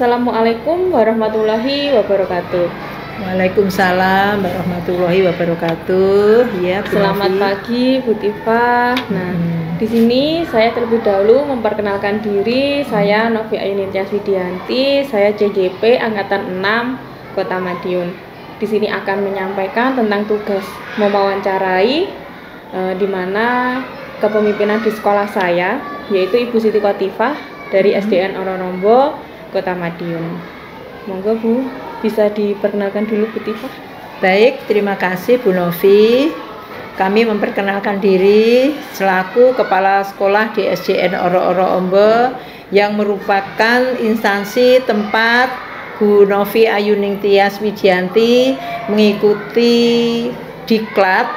Assalamualaikum warahmatullahi wabarakatuh. Waalaikumsalam warahmatullahi wabarakatuh. Ya, Selamat pagi Bu Tifa. Nah, di sini saya terlebih dahulu memperkenalkan diri. Saya Novi Ayunintias Widianti. Saya CJP Angkatan 6 Kota Madiun. Di sini akan menyampaikan tentang tugas mewawancarai di mana kepemimpinan di sekolah saya, yaitu Ibu Siti Kotifah dari SDN Ororombo, Kota Madiun. Monggo Bu, bisa diperkenalkan dulu Bu Tifa. Baik, terima kasih Bu Novi. Kami memperkenalkan diri selaku Kepala Sekolah di SDN Ororombo yang merupakan instansi tempat Bu Novi Ayunintias Widianti mengikuti diklat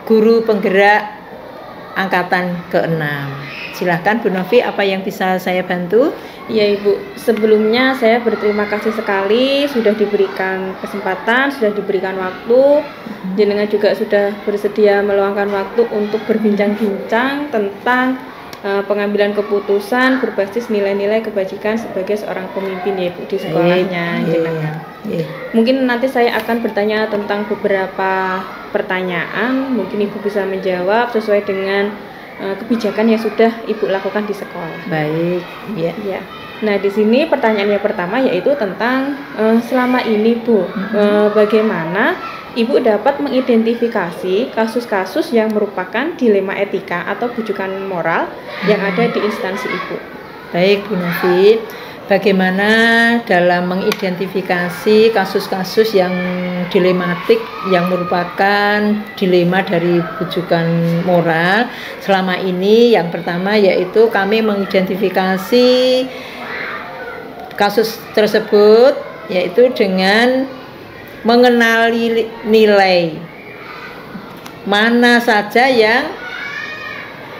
guru penggerak angkatan ke-6. Silahkan Bu Novi, apa yang bisa saya bantu? Ya Ibu, sebelumnya saya berterima kasih sekali sudah diberikan kesempatan, sudah diberikan waktu. Jenengan juga sudah bersedia meluangkan waktu untuk berbincang-bincang tentang pengambilan keputusan berbasis nilai-nilai kebajikan sebagai seorang pemimpin ya Ibu di sekolahnya. Mungkin nanti saya akan bertanya tentang beberapa pertanyaan, mungkin Ibu bisa menjawab sesuai dengan kebijakan yang sudah Ibu lakukan di sekolah. Baik, ya. Nah, di sini pertanyaan yang pertama yaitu tentang selama ini Bu, bagaimana Ibu dapat mengidentifikasi kasus-kasus yang merupakan dilema etika atau bujukan moral yang ada di instansi Ibu. Baik Bu Novi, bagaimana dalam mengidentifikasi kasus-kasus yang dilematik yang merupakan dilema dari bujukan moral selama ini? Yang pertama yaitu kami mengidentifikasi kasus tersebut yaitu dengan mengenali nilai mana saja yang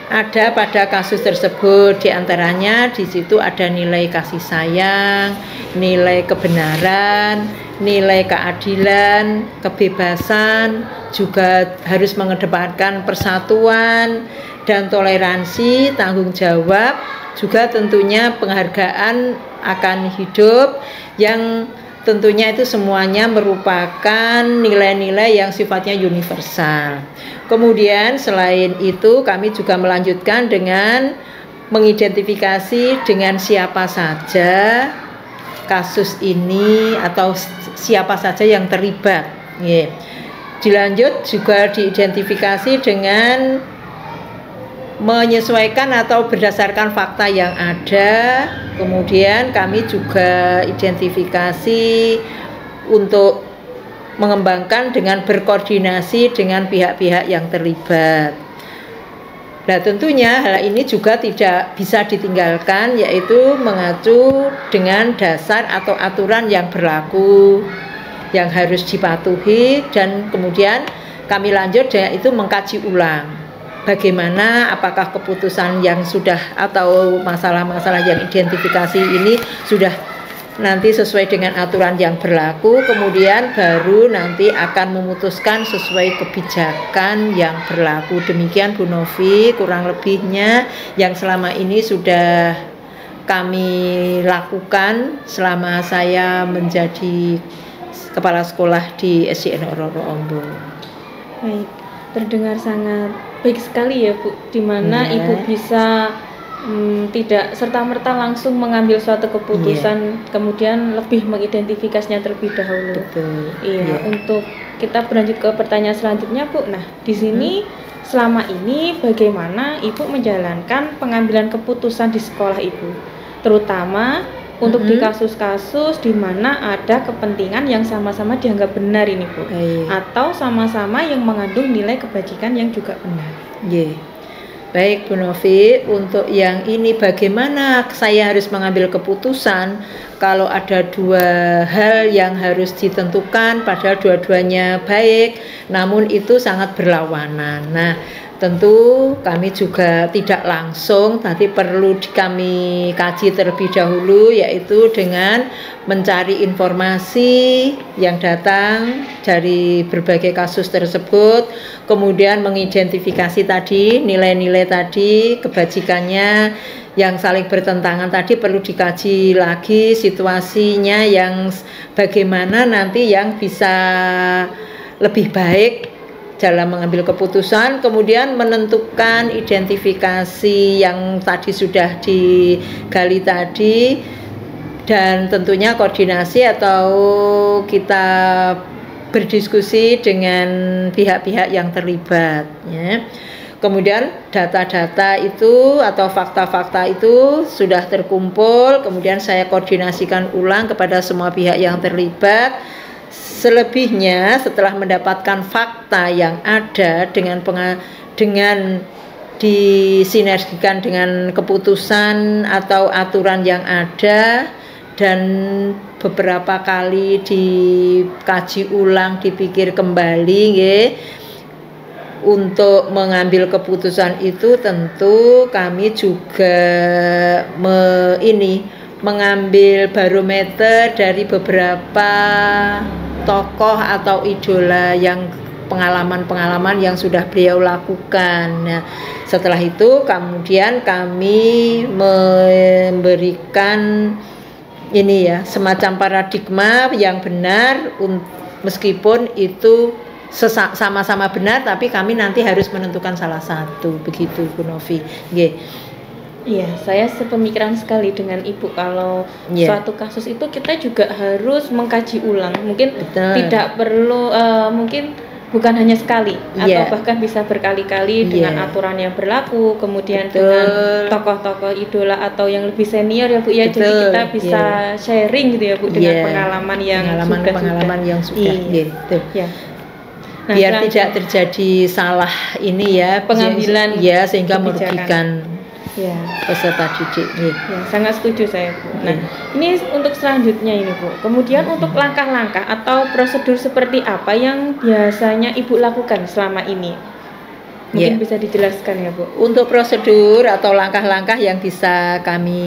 ada pada kasus tersebut. Di antaranya di situ ada nilai kasih sayang, nilai kebenaran, nilai keadilan, kebebasan, juga harus mengedepankan persatuan dan toleransi, tanggung jawab, juga tentunya penghargaan akan hidup yang tentunya itu semuanya merupakan nilai-nilai yang sifatnya universal. Kemudian selain itu kami juga melanjutkan dengan mengidentifikasi dengan siapa saja kasus ini atau siapa saja yang terlibat. Dilanjut juga diidentifikasi dengan menyesuaikan atau berdasarkan fakta yang ada. Kemudian kami juga identifikasi untuk mengembangkan dengan berkoordinasi dengan pihak-pihak yang terlibat. Nah, tentunya hal ini juga tidak bisa ditinggalkan, yaitu mengacu dengan dasar atau aturan yang berlaku yang harus dipatuhi, dan kemudian kami lanjut yaitu mengkaji ulang bagaimana apakah keputusan yang sudah atau masalah-masalah yang identifikasi ini sudah nanti sesuai dengan aturan yang berlaku, kemudian baru nanti akan memutuskan sesuai kebijakan yang berlaku. Demikian Bu Novi kurang lebihnya yang selama ini sudah kami lakukan selama saya menjadi kepala sekolah di SDN Ororombo. Baik, terdengar sangat baik sekali ya Bu, di mana Ibu bisa tidak serta-merta langsung mengambil suatu keputusan, kemudian lebih mengidentifikasinya terlebih dahulu. Betul. Untuk kita berlanjut ke pertanyaan selanjutnya Bu. Nah, di sini selama ini bagaimana Ibu menjalankan pengambilan keputusan di sekolah Ibu, terutama untuk di kasus-kasus di mana ada kepentingan yang sama-sama dianggap benar ini Bu, atau sama-sama yang mengandung nilai kebajikan yang juga benar. Baik Bu Novi, untuk yang ini bagaimana saya harus mengambil keputusan kalau ada dua hal yang harus ditentukan, padahal dua-duanya baik namun itu sangat berlawanan. Nah, tentu kami juga tidak langsung, tapi perlu kami kaji terlebih dahulu, yaitu dengan mencari informasi yang datang dari berbagai kasus tersebut, kemudian mengidentifikasi tadi nilai-nilai tadi, kebajikannya yang saling bertentangan tadi perlu dikaji lagi situasinya yang bagaimana nanti yang bisa lebih baik dalam mengambil keputusan, kemudian menentukan identifikasi yang tadi sudah digali tadi, dan tentunya koordinasi atau kita berdiskusi dengan pihak-pihak yang terlibat, ya. Kemudian data-data itu atau fakta-fakta itu sudah terkumpul, kemudian saya koordinasikan ulang kepada semua pihak yang terlibat. Selebihnya setelah mendapatkan fakta yang ada dengan disinergikan dengan keputusan atau aturan yang ada, dan beberapa kali dikaji ulang, dipikir kembali, ya. Untuk mengambil keputusan itu tentu kami juga mengambil barometer dari beberapa tokoh atau idola yang pengalaman-pengalaman yang sudah beliau lakukan. Nah, setelah itu kemudian kami memberikan semacam paradigma yang benar, meskipun itu sama-sama benar, tapi kami nanti harus menentukan salah satu, begitu Bu Novi. Iya, saya sepemikiran sekali dengan Ibu. Kalau suatu kasus itu kita juga harus mengkaji ulang. Mungkin tidak perlu, mungkin bukan hanya sekali, atau bahkan bisa berkali-kali dengan aturan yang berlaku. Kemudian dengan tokoh-tokoh idola atau yang lebih senior, ya Bu, ya. Jadi kita bisa sharing gitu ya Bu, dengan pengalaman yang sudah. Ya. Nah, biar tidak terjadi salah pengambilan sehingga merugikan peserta didik. Sangat setuju saya, Bu. Nah, ini untuk selanjutnya ini, Bu. Kemudian untuk langkah-langkah atau prosedur seperti apa yang biasanya Ibu lakukan selama ini? Mungkin bisa dijelaskan ya, Bu. Untuk prosedur atau langkah-langkah yang bisa kami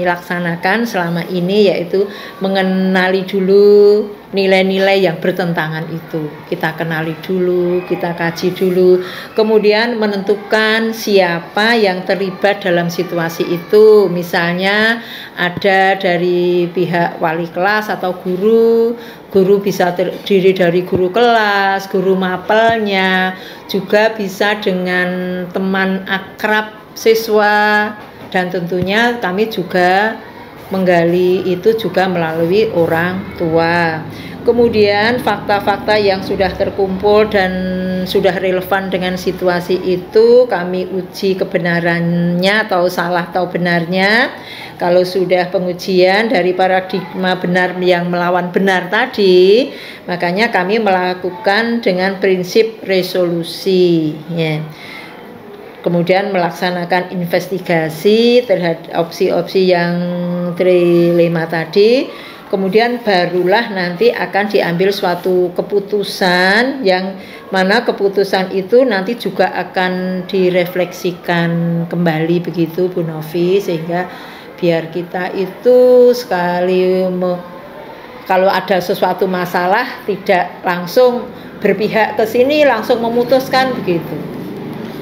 laksanakan selama ini, yaitu mengenali dulu nilai-nilai yang bertentangan itu. Kita kenali dulu, kita kaji dulu, kemudian menentukan siapa yang terlibat dalam situasi itu. Misalnya ada dari pihak wali kelas atau guru bisa terdiri dari guru kelas, guru mapelnya, juga bisa dengan teman akrab siswa, dan tentunya kami juga menggali itu juga melalui orang tua. Kemudian fakta-fakta yang sudah terkumpul dan sudah relevan dengan situasi itu kami uji kebenarannya atau salah atau benarnya. Kalau sudah pengujian dari paradigma benar yang melawan benar tadi, makanya kami melakukan dengan prinsip resolusi, ya. Kemudian melaksanakan investigasi terhadap opsi-opsi yang trilema tadi. Kemudian barulah nanti akan diambil suatu keputusan, yang mana keputusan itu nanti juga akan direfleksikan kembali, begitu Bu Novi, sehingga biar kita itu kalau ada sesuatu masalah tidak langsung berpihak ke sini, langsung memutuskan, begitu.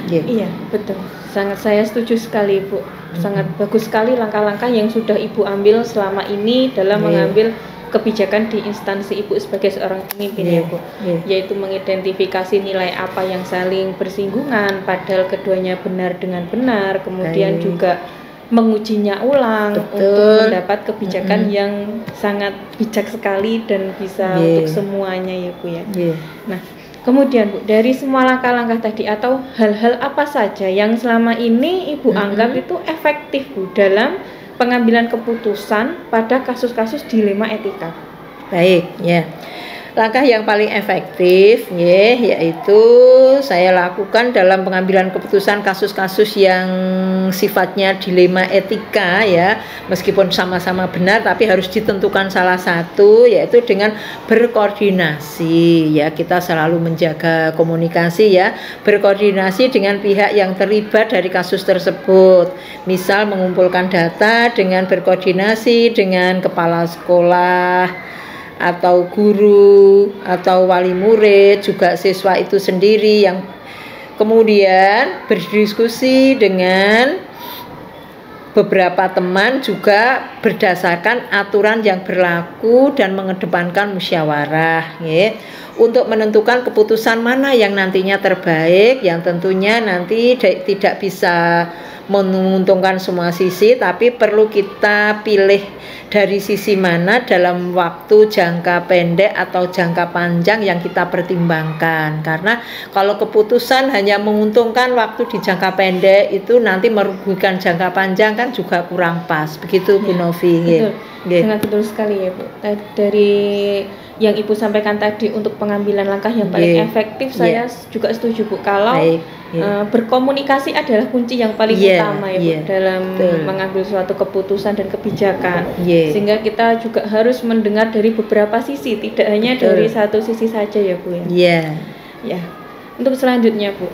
Iya, betul. Sangat saya setuju sekali, Bu. Sangat bagus sekali langkah-langkah yang sudah Ibu ambil selama ini dalam mengambil kebijakan di instansi Ibu sebagai seorang pemimpin, ya Bu. Yaitu mengidentifikasi nilai apa yang saling bersinggungan, padahal keduanya benar dengan benar, kemudian juga mengujinya ulang untuk mendapat kebijakan yang sangat bijak sekali dan bisa untuk semuanya, ya Bu, ya. Nah, kemudian Bu, dari semua langkah-langkah tadi atau hal-hal apa saja yang selama ini Ibu anggap itu efektif, Bu, dalam pengambilan keputusan pada kasus-kasus dilema etika? Baik, ya. Langkah yang paling efektif yaitu saya lakukan dalam pengambilan keputusan kasus-kasus yang sifatnya dilema etika ya, meskipun sama-sama benar tapi harus ditentukan salah satu, yaitu dengan berkoordinasi ya. Kita selalu menjaga komunikasi ya, berkoordinasi dengan pihak yang terlibat dari kasus tersebut, misal mengumpulkan data dengan berkoordinasi dengan kepala sekolah atau guru atau wali murid, juga siswa itu sendiri, yang kemudian berdiskusi dengan beberapa teman juga berdasarkan aturan yang berlaku dan mengedepankan musyawarah ya, untuk menentukan keputusan mana yang nantinya terbaik, yang tentunya nanti tidak bisa menguntungkan semua sisi, tapi perlu kita pilih dari sisi mana dalam waktu jangka pendek atau jangka panjang yang kita pertimbangkan. Karena kalau keputusan hanya menguntungkan waktu di jangka pendek, itu nanti merugikan jangka panjang kan juga kurang pas. Begitu Bu Novi. Betul. Sangat betul sekali ya Bu. Dari yang Ibu sampaikan tadi untuk pengambilan langkah yang paling efektif, saya juga setuju Bu. Kalau berkomunikasi adalah kunci yang paling utama ya Bu, dalam mengambil suatu keputusan dan kebijakan. Sehingga kita juga harus mendengar dari beberapa sisi, tidak hanya dari satu sisi saja ya Bu ya. Ya. Untuk selanjutnya Bu,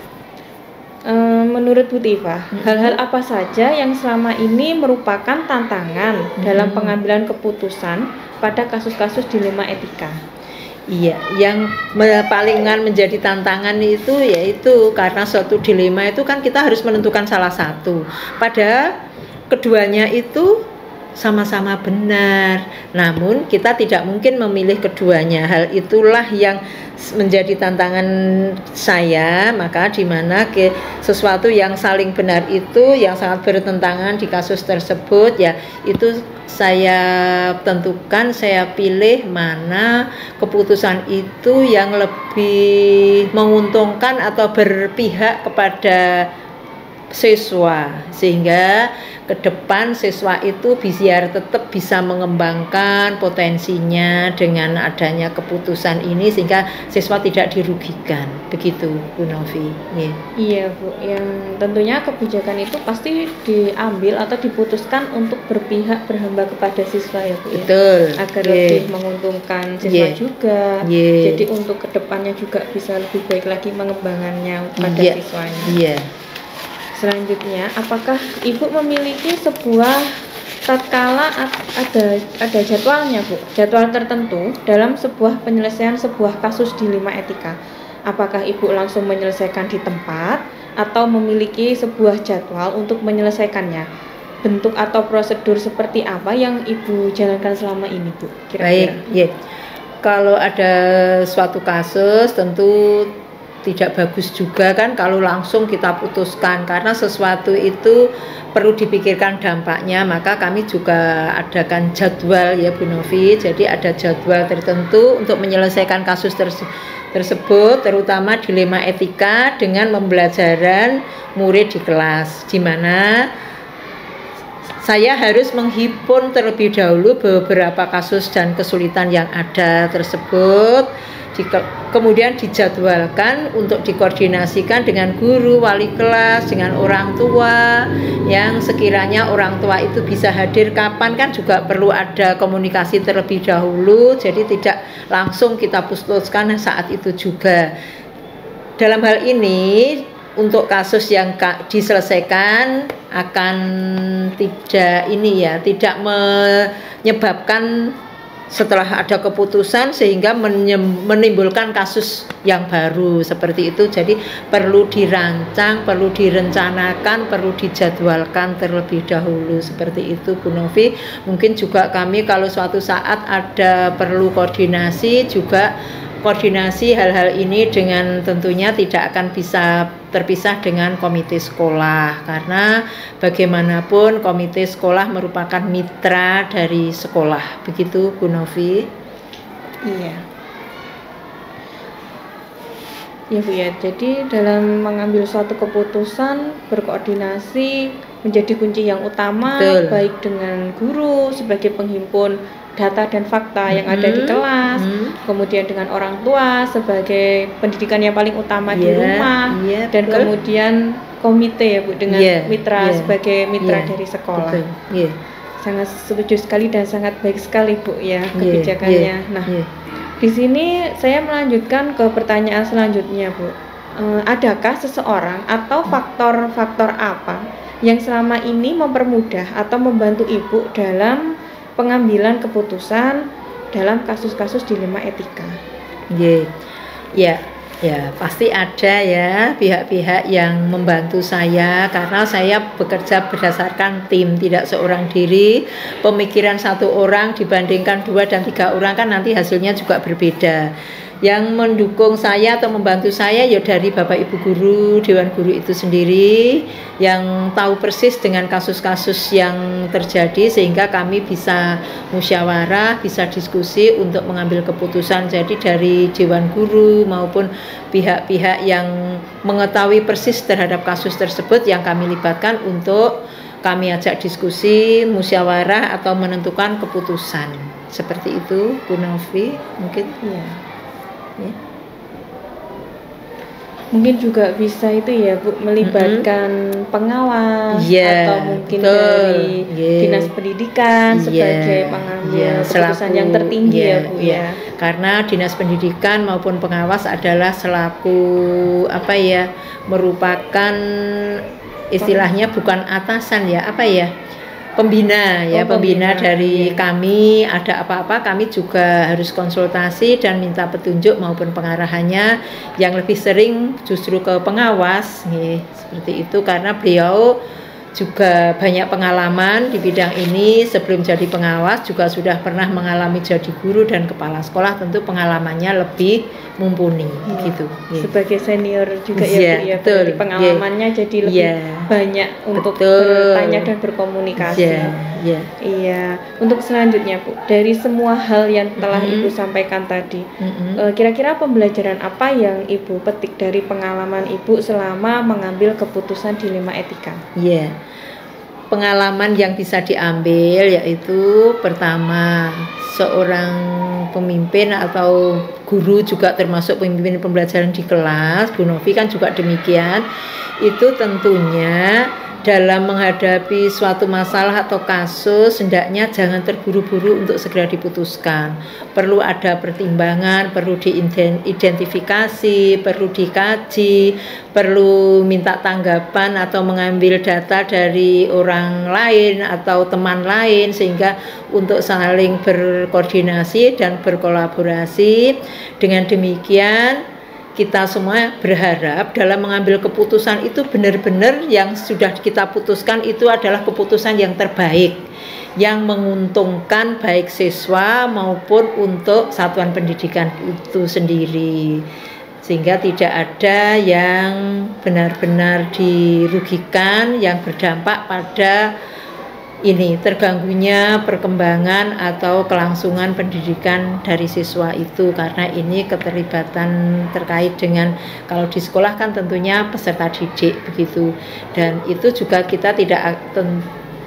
menurut Bu Tifa, hal-hal apa saja yang selama ini merupakan tantangan dalam pengambilan keputusan pada kasus-kasus dilema etika? Iya, yang palingan menjadi tantangan itu yaitu karena suatu dilema itu kan kita harus menentukan salah satu. Padahal keduanya itu sama-sama benar, namun kita tidak mungkin memilih keduanya. Hal itulah yang menjadi tantangan saya, maka di mana sesuatu yang saling benar itu yang sangat bertentangan di kasus tersebut ya, itu saya tentukan, saya pilih mana keputusan itu yang lebih menguntungkan atau berpihak kepada siswa, sehingga ke depan siswa itu biar tetap bisa mengembangkan potensinya dengan adanya keputusan ini, sehingga siswa tidak dirugikan. Begitu Bu Novi. Iya Bu, yang tentunya kebijakan itu pasti diambil atau diputuskan untuk berpihak, berhamba kepada siswa ya Bu. Betul. Agar lebih menguntungkan siswa juga. Jadi untuk kedepannya juga bisa lebih baik lagi pengembangannya pada siswanya. Selanjutnya, apakah Ibu memiliki sebuah tatkala ada jadwalnya Bu, jadwal tertentu dalam sebuah penyelesaian sebuah kasus dilema etika? Apakah Ibu langsung menyelesaikan di tempat atau memiliki sebuah jadwal untuk menyelesaikannya? Bentuk atau prosedur seperti apa yang Ibu jalankan selama ini Bu? Kira-kira? Baik, kalau ada suatu kasus tentu tidak bagus juga kan kalau langsung kita putuskan, karena sesuatu itu perlu dipikirkan dampaknya. Maka kami juga adakan jadwal ya Bu Novi, jadi ada jadwal tertentu untuk menyelesaikan kasus tersebut, terutama dilema etika dengan pembelajaran murid di kelas, di mana saya harus menghimpun terlebih dahulu beberapa kasus dan kesulitan yang ada tersebut, kemudian dijadwalkan untuk dikoordinasikan dengan guru, wali kelas, dengan orang tua, yang sekiranya orang tua itu bisa hadir kapan kan juga perlu ada komunikasi terlebih dahulu, jadi tidak langsung kita putuskan saat itu juga. Dalam hal ini untuk kasus yang diselesaikan akan tidak menyebabkan setelah ada keputusan sehingga menimbulkan kasus yang baru seperti itu. Jadi perlu dirancang, perlu direncanakan, perlu dijadwalkan terlebih dahulu seperti itu Bu Novi. Mungkin juga kami kalau suatu saat ada perlu koordinasi, juga koordinasi hal-hal ini dengan tentunya tidak akan bisa terpisah dengan komite sekolah, karena bagaimanapun komite sekolah merupakan mitra dari sekolah. Begitu Bu Novi. Iya. Ya Bu ya, jadi dalam mengambil suatu keputusan berkoordinasi menjadi kunci yang utama. Betul. Baik dengan guru sebagai penghimpun data dan fakta yang ada di kelas, kemudian dengan orang tua sebagai pendidikan yang paling utama di rumah, dan kemudian komite ya Bu dengan mitra sebagai mitra dari sekolah. Sangat setuju sekali dan sangat baik sekali Bu ya kebijakannya. Nah, di sini saya melanjutkan ke pertanyaan selanjutnya Bu. Adakah seseorang atau faktor-faktor apa yang selama ini mempermudah atau membantu Ibu dalam pengambilan keputusan dalam kasus-kasus dilema etika? Ya, pasti ada ya pihak-pihak yang membantu saya karena saya bekerja berdasarkan tim, tidak seorang diri. Pemikiran satu orang dibandingkan 2 dan 3 orang kan nanti hasilnya juga berbeda. Yang mendukung saya atau membantu saya ya dari Bapak Ibu guru, Dewan Guru itu sendiri yang tahu persis dengan kasus-kasus yang terjadi sehingga kami bisa musyawarah, bisa diskusi untuk mengambil keputusan. Jadi dari Dewan Guru maupun pihak-pihak yang mengetahui persis terhadap kasus tersebut yang kami libatkan untuk kami ajak diskusi, musyawarah atau menentukan keputusan. Seperti itu Bu Novi mungkin ya. Mungkin juga bisa itu ya Bu melibatkan pengawas atau mungkin dari dinas pendidikan sebagai pengambil keputusan yang tertinggi ya Bu ya. Karena dinas pendidikan maupun pengawas adalah selaku merupakan istilahnya bukan atasan ya pembina ya, pembina dari kami. Ada apa-apa kami juga harus konsultasi dan minta petunjuk maupun pengarahannya. Yang lebih sering justru ke pengawas seperti itu karena beliau juga banyak pengalaman di bidang ini. Sebelum jadi pengawas juga sudah pernah mengalami jadi guru dan kepala sekolah, tentu pengalamannya lebih mumpuni gitu. Sebagai senior juga ya Bu ya, pengalamannya jadi lebih banyak untuk bertanya dan berkomunikasi. Iya. Untuk selanjutnya Bu, dari semua hal yang telah Ibu sampaikan tadi, kira-kira pembelajaran apa yang Ibu petik dari pengalaman Ibu selama mengambil keputusan dilema etika? Pengalaman yang bisa diambil yaitu pertama, seorang pemimpin atau guru juga termasuk pemimpin pembelajaran di kelas, Bu Novi kan juga demikian, itu tentunya dalam menghadapi suatu masalah atau kasus hendaknya jangan terburu-buru untuk segera diputuskan. Perlu ada pertimbangan, perlu diidentifikasi, perlu dikaji, perlu minta tanggapan atau mengambil data dari orang lain atau teman lain sehingga untuk saling berkoordinasi dan berkolaborasi. Dengan demikian kita semua berharap dalam mengambil keputusan itu benar-benar yang sudah kita putuskan itu adalah keputusan yang terbaik, yang menguntungkan baik siswa maupun untuk satuan pendidikan itu sendiri, sehingga tidak ada yang benar-benar dirugikan, yang berdampak pada terganggunya perkembangan atau kelangsungan pendidikan dari siswa itu, karena ini keterlibatan terkait dengan kalau di sekolah kan tentunya peserta didik begitu, dan itu juga kita tidak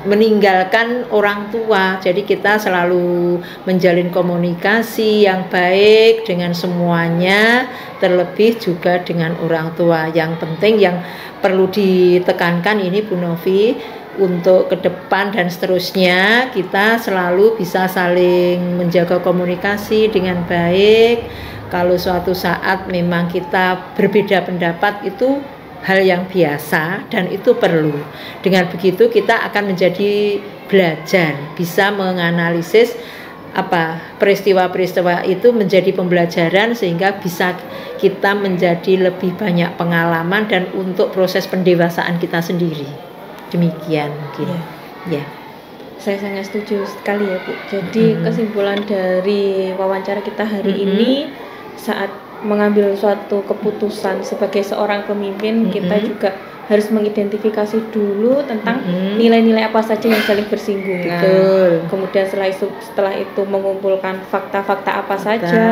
meninggalkan orang tua, jadi kita selalu menjalin komunikasi yang baik dengan semuanya, terlebih juga dengan orang tua. Yang penting yang perlu ditekankan ini Bu Novi, untuk ke depan dan seterusnya kita selalu bisa saling menjaga komunikasi dengan baik. Kalau suatu saat memang kita berbeda pendapat itu hal yang biasa dan itu perlu. Dengan begitu kita akan menjadi belajar, bisa menganalisis peristiwa-peristiwa itu menjadi pembelajaran sehingga bisa kita menjadi lebih banyak pengalaman dan untuk proses pendewasaan kita sendiri. Demikian mungkin. Saya sangat setuju sekali ya Bu. Jadi kesimpulan dari wawancara kita hari ini, saat mengambil suatu keputusan sebagai seorang pemimpin, kita juga harus mengidentifikasi dulu tentang nilai-nilai apa saja yang saling bersinggungan. Kemudian setelah itu mengumpulkan fakta-fakta apa saja,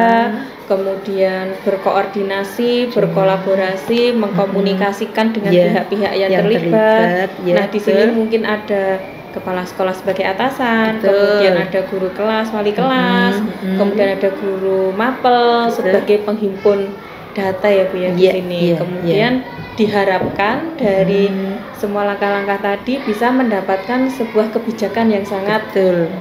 kemudian berkoordinasi, berkolaborasi, mengkomunikasikan dengan pihak-pihak yang terlibat. Nah, di sini mungkin ada kepala sekolah sebagai atasan, Betul. kemudian ada guru kelas, wali kelas, kemudian ada guru mapel sebagai penghimpun data ya Bu ya di sini. Kemudian diharapkan dari semua langkah-langkah tadi bisa mendapatkan sebuah kebijakan yang sangat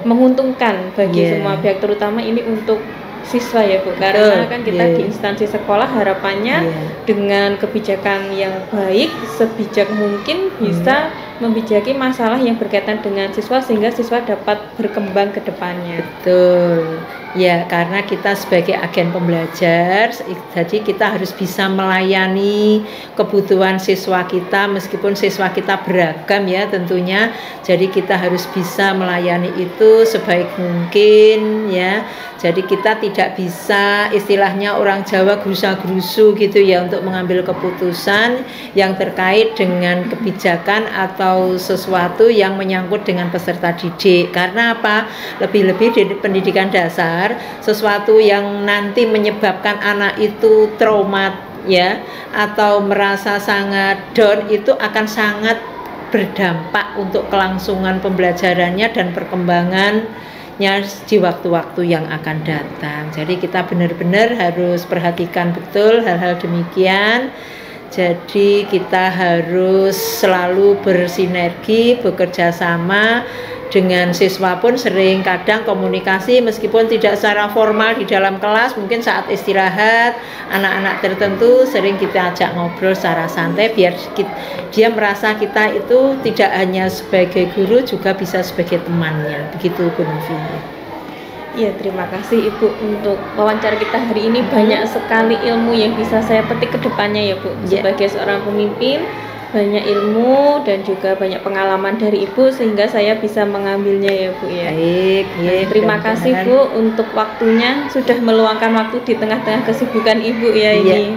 menguntungkan bagi semua pihak, terutama ini untuk siswa ya Bu, karena kan kita di instansi sekolah harapannya dengan kebijakan yang baik sebijak mungkin bisa membijaki masalah yang berkaitan dengan siswa sehingga siswa dapat berkembang ke depannya. Betul. Ya, karena kita sebagai agen pembelajar, jadi kita harus bisa melayani kebutuhan siswa kita meskipun siswa kita beragam ya tentunya. Jadi kita harus bisa melayani itu sebaik mungkin ya. Jadi kita tidak bisa istilahnya orang Jawa gerusa-gerusu gitu ya untuk mengambil keputusan yang terkait dengan kebijakan atau sesuatu yang menyangkut dengan peserta didik. Karena apa? Lebih-lebih di pendidikan dasar, sesuatu yang nanti menyebabkan anak itu trauma ya atau merasa sangat down itu akan sangat berdampak untuk kelangsungan pembelajarannya dan perkembangannya di waktu-waktu yang akan datang. Jadi kita benar-benar harus perhatikan betul hal-hal demikian. Jadi kita harus selalu bersinergi, bekerja sama dengan siswa pun sering kadang komunikasi meskipun tidak secara formal di dalam kelas, mungkin saat istirahat anak-anak tertentu sering kita ajak ngobrol secara santai biar dia merasa kita itu tidak hanya sebagai guru juga bisa sebagai temannya. Begitu Bu Novi. Iya, terima kasih Ibu untuk wawancara kita hari ini. Banyak sekali ilmu yang bisa saya petik ke depannya ya Bu. Sebagai seorang pemimpin, banyak ilmu dan juga banyak pengalaman dari Ibu sehingga saya bisa mengambilnya ya Bu ya. Baik, terima kasih Bu untuk waktunya, sudah meluangkan waktu di tengah-tengah kesibukan Ibu ya ini.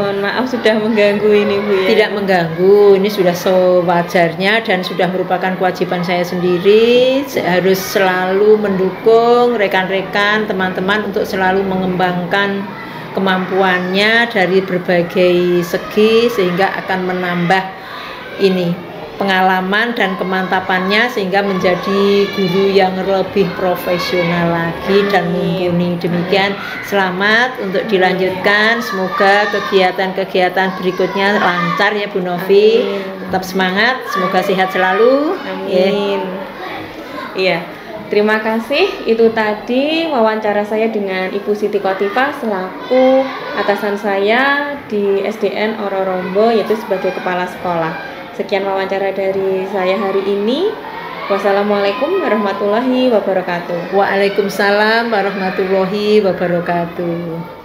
Mohon maaf sudah mengganggu ini Bu ya. Tidak mengganggu, ini sudah sewajarnya dan sudah merupakan kewajiban saya sendiri. Saya harus selalu mendukung rekan-rekan, teman-teman untuk selalu mengembangkan kemampuannya dari berbagai segi sehingga akan menambah ini pengalaman dan kemantapannya sehingga menjadi guru yang lebih profesional lagi dan mumpuni. Demikian, selamat untuk dilanjutkan, semoga kegiatan-kegiatan berikutnya lancar ya Bu Novi. Tetap semangat, semoga sehat selalu. Amin. Iya. Terima kasih, itu tadi wawancara saya dengan Ibu Siti Khotifah selaku atasan saya di SDN Ororombo yaitu sebagai kepala sekolah. Sekian wawancara dari saya hari ini. Wassalamualaikum warahmatullahi wabarakatuh. Waalaikumsalam warahmatullahi wabarakatuh.